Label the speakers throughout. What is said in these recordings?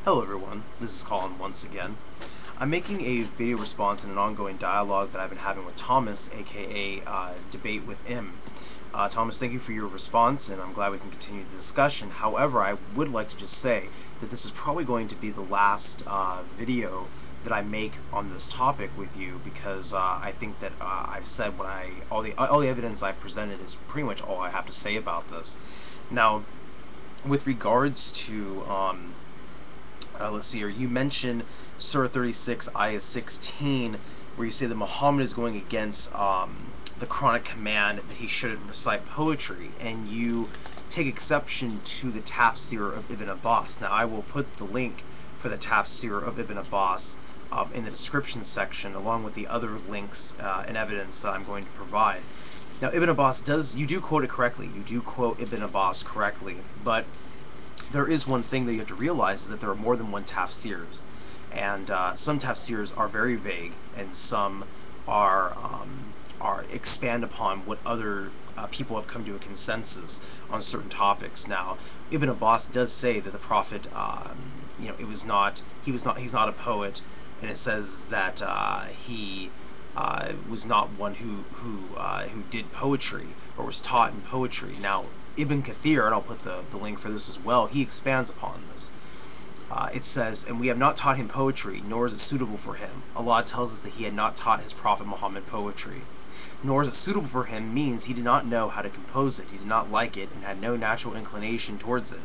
Speaker 1: Hello everyone, this is Colin once again. I'm making a video response in an ongoing dialogue that I've been having with Thomas, aka Debate with Im. Thomas, thank you for your response, and I'm glad we can continue the discussion. However, I would like to just say that this is probably going to be the last video that I make on this topic with you, because I think that I've said all the evidence I've presented is pretty much all I have to say about this. Now, with regards to let's see here. You mentioned Surah 36, Ayah 16, where you say that Muhammad is going against the Quranic command that he shouldn't recite poetry, and you take exception to the Tafsir of Ibn Abbas. Now, I will put the link for the Tafsir of Ibn Abbas in the description section, along with the other links and evidence that I'm going to provide. Now, Ibn Abbas you do quote it correctly. You do quote Ibn Abbas correctly, but there is one thing that you have to realize, is that there are more than one tafsirs, and some tafsirs are very vague, and some are expand upon what other people have come to a consensus on certain topics. Now, Ibn Abbas does say that the Prophet, he's not a poet, and it says that he was not one who did poetry or was taught in poetry. Now, Ibn Kathir, and I'll put the link for this as well, he expands upon this. It says, "And we have not taught him poetry, nor is it suitable for him." Allah tells us that he had not taught his Prophet Muhammad poetry. "Nor is it suitable for him" means he did not know how to compose it, he did not like it, and had no natural inclination towards it.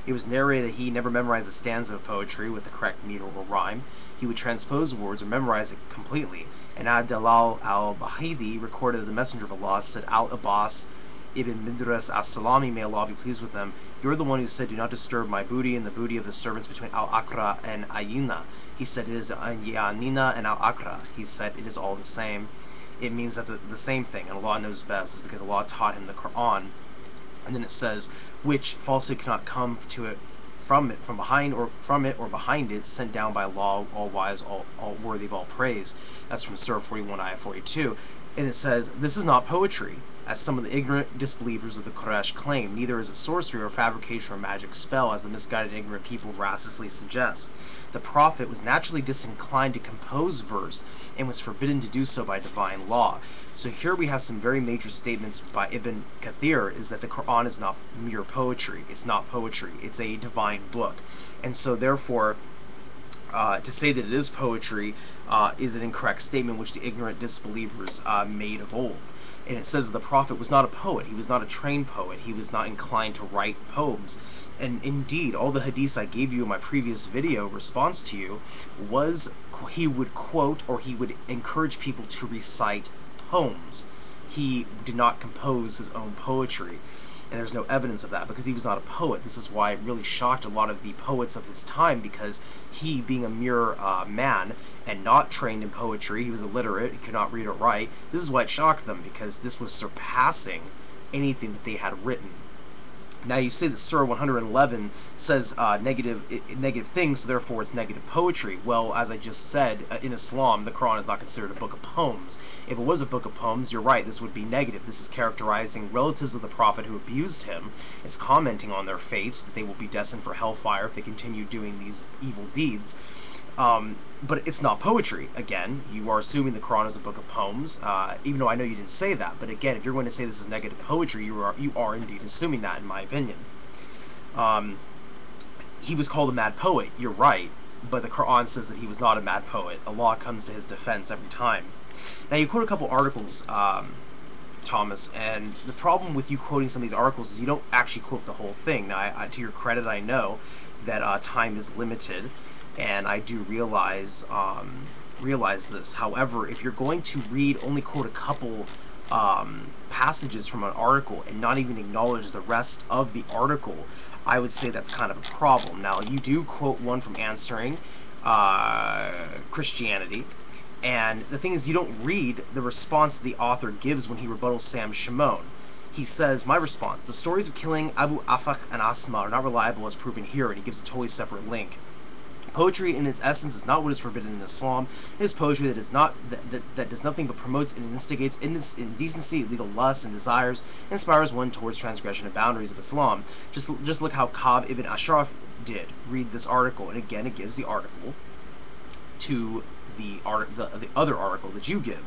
Speaker 1: It was narrated that he never memorized a stanza of poetry with the correct meter or rhyme. He would transpose words or memorize it completely. And Ad-Dalal al-Bahidi recorded that the Messenger of Allah said, "Al-Abbas Ibn Midras as-Salami, may Allah be pleased with them, you're the one who said, 'Do not disturb my booty and the booty of the servants between al-Aqra and Ayina.' He said, 'It is Yanina and al-Aqra.' He said, 'It is all the same.'" It means that the same thing, and Allah knows best, is because Allah taught him the Quran. And then it says, "Which falsely cannot come to it from behind it, sent down by Allah, all wise, all worthy of all praise." That's from Surah 41, Ayah 42. And it says, "This is not poetry, as some of the ignorant disbelievers of the Quraysh claim. Neither is it sorcery or fabrication or magic spell, as the misguided ignorant people veraciously suggest. The Prophet was naturally disinclined to compose verse, and was forbidden to do so by divine law." So here we have some very major statements by Ibn Kathir, is that the Quran is not mere poetry. It's not poetry. It's a divine book. And so therefore, to say that it is poetry is an incorrect statement which the ignorant disbelievers made of old. And it says that the Prophet was not a poet. He was not a trained poet. He was not inclined to write poems. And indeed, all the hadiths I gave you in my previous video response to you was he would quote, or he would encourage people to recite poems. He did not compose his own poetry. And there's no evidence of that, because he was not a poet. This is why it really shocked a lot of the poets of his time, because he, being a mere man and not trained in poetry, he was illiterate, he could not read or write. This is why it shocked them, because this was surpassing anything that they had written. Now, you say that Surah 111 says negative things, so therefore it's negative poetry. Well, as I just said, in Islam, the Quran is not considered a book of poems. If it was a book of poems, you're right, this would be negative. This is characterizing relatives of the Prophet who abused him. It's commenting on their fate, that they will be destined for hellfire if they continue doing these evil deeds. But it's not poetry. Again, you are assuming the Quran is a book of poems, even though I know you didn't say that. But again, if you're going to say this is negative poetry, you are indeed assuming that, in my opinion. He was called a mad poet, you're right, but the Quran says that he was not a mad poet. Allah comes to his defense every time. Now, you quote a couple articles, Thomas, and the problem with you quoting some of these articles is you don't actually quote the whole thing. Now, to your credit, I know that time is limited, and I do realize this. However, if you're going to only quote a couple passages from an article and not even acknowledge the rest of the article, I would say that's kind of a problem. Now, you do quote one from Answering Christianity, and the thing is, you don't read the response the author gives when he rebuttals Sam Shimon. He says, "My response: the stories of killing Abu Afak and Asma are not reliable as proven here," and he gives a totally separate link. Poetry in its essence is not what is forbidden in Islam. It is poetry that does nothing but promotes and instigates indecency, illegal lusts, and desires, and inspires one towards transgression of boundaries of Islam. Just look how Ka'b ibn Ashraf did. Read this article, and again it gives the article to the other article that you give.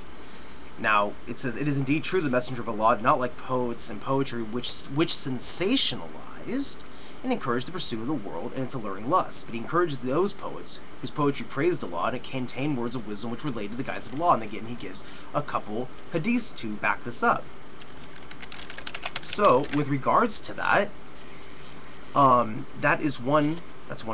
Speaker 1: Now, it says, "It is indeed true the Messenger of Allah did not like poets and poetry which sensationalized and encouraged the pursuit of the world and its alluring lusts, but he encouraged those poets whose poetry praised Allah and it contained words of wisdom which related to the guidance of Allah." And again, he gives a couple hadiths to back this up. So, with regards to that, that's one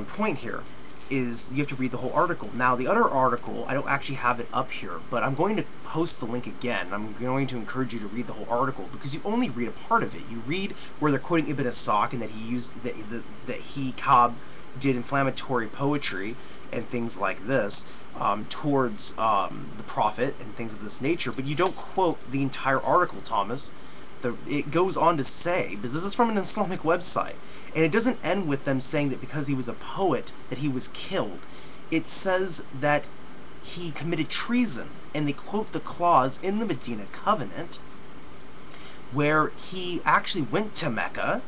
Speaker 1: point here, is you have to read the whole article. Now, the other article, I don't actually have it up here, but I'm going to post the link again. I'm going to encourage you to read the whole article, because you only read a part of it. You read where they're quoting Ibn Asaq, and that Ka'b did inflammatory poetry and things like this towards the Prophet and things of this nature, but you don't quote the entire article, Thomas. It goes on to say, because this is from an Islamic website, and it doesn't end with them saying that because he was a poet that he was killed. It says that he committed treason, and they quote the clause in the Medina Covenant where he actually went to Mecca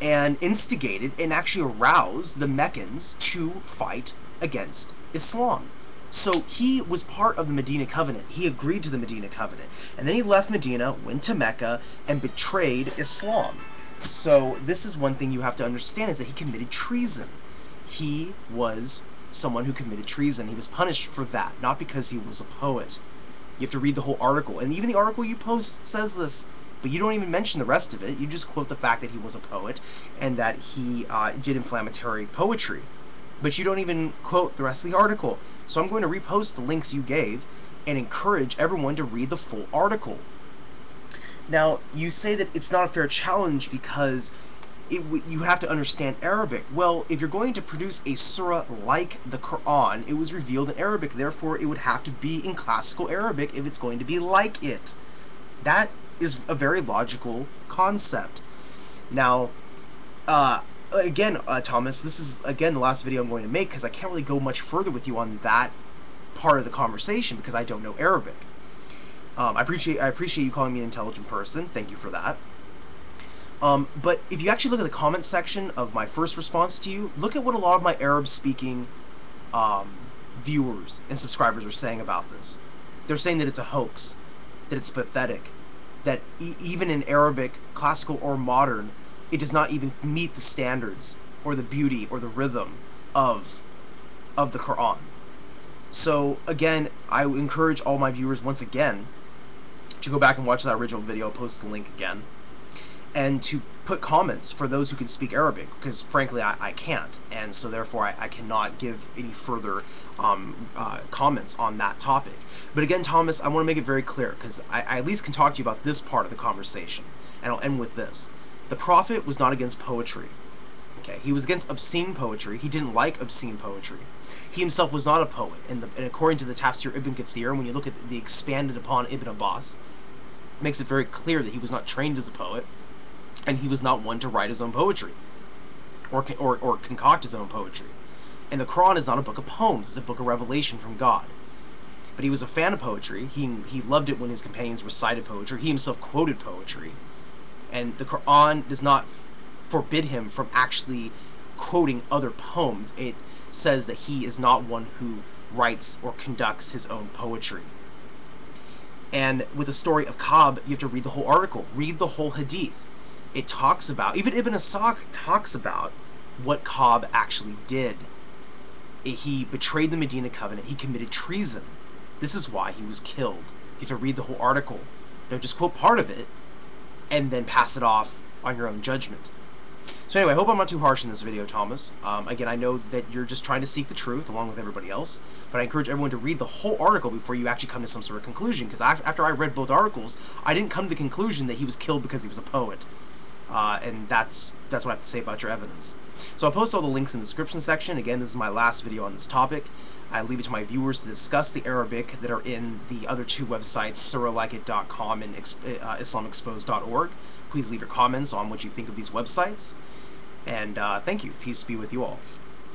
Speaker 1: and instigated and actually aroused the Meccans to fight against Islam. So he was part of the Medina Covenant. He agreed to the Medina Covenant. And then he left Medina, went to Mecca, and betrayed Islam. So this is one thing you have to understand, is that he committed treason. He was someone who committed treason. He was punished for that, not because he was a poet. You have to read the whole article. And even the article you post says this, but you don't even mention the rest of it. You just quote the fact that he was a poet and that he did inflammatory poetry. But you don't even quote the rest of the article. So I'm going to repost the links you gave and encourage everyone to read the full article. Now, you say that it's not a fair challenge because you have to understand Arabic. Well, if you're going to produce a surah like the Quran, it was revealed in Arabic. Therefore, it would have to be in classical Arabic if it's going to be like it. That is a very logical concept. Now, again, Thomas, this is, again, the last video I'm going to make, because I can't really go much further with you on that part of the conversation because I don't know Arabic. I appreciate you calling me an intelligent person. Thank you for that. But if you actually look at the comment section of my first response to you, look at what a lot of my Arab-speaking viewers and subscribers are saying about this. They're saying that it's a hoax, that it's pathetic, that even in Arabic, classical or modern, it does not even meet the standards or the beauty or the rhythm of the Quran. So again, I encourage all my viewers once again to go back and watch that original video. I'll post the link again, and to put comments for those who can speak Arabic, because frankly I can't, and so therefore I cannot give any further comments on that topic. But again, Thomas, I want to make it very clear, because I at least can talk to you about this part of the conversation, and I'll end with this. The Prophet was not against poetry. Okay, he was against obscene poetry. He didn't like obscene poetry. He himself was not a poet, and according to the Tafsir Ibn Kathir, when you look at the expanded upon Ibn Abbas, it makes it very clear that he was not trained as a poet, and he was not one to write his own poetry, or concoct his own poetry. And the Quran is not a book of poems, it's a book of revelation from God. But he was a fan of poetry. He loved it when his companions recited poetry. He himself quoted poetry. And the Quran does not forbid him from actually quoting other poems. It says that he is not one who writes or conducts his own poetry. And with the story of Ka'b, you have to read the whole article. Read the whole hadith. It talks about, even Ibn Asaq talks about what Ka'b actually did. He betrayed the Medina Covenant. He committed treason. This is why he was killed. You have to read the whole article. Don't just quote part of it and then pass it off on your own judgment. So anyway, I hope I'm not too harsh in this video, Thomas. Again, I know that you're just trying to seek the truth along with everybody else, but I encourage everyone to read the whole article before you actually come to some sort of conclusion, because after I read both articles, I didn't come to the conclusion that he was killed because he was a poet. And that's what I have to say about your evidence. So I'll post all the links in the description section. Again, this is my last video on this topic. I leave it to my viewers to discuss the Arabic that are in the other two websites, surahlikeit.com and islamexposed.org. Please leave your comments on what you think of these websites. And thank you. Peace be with you all.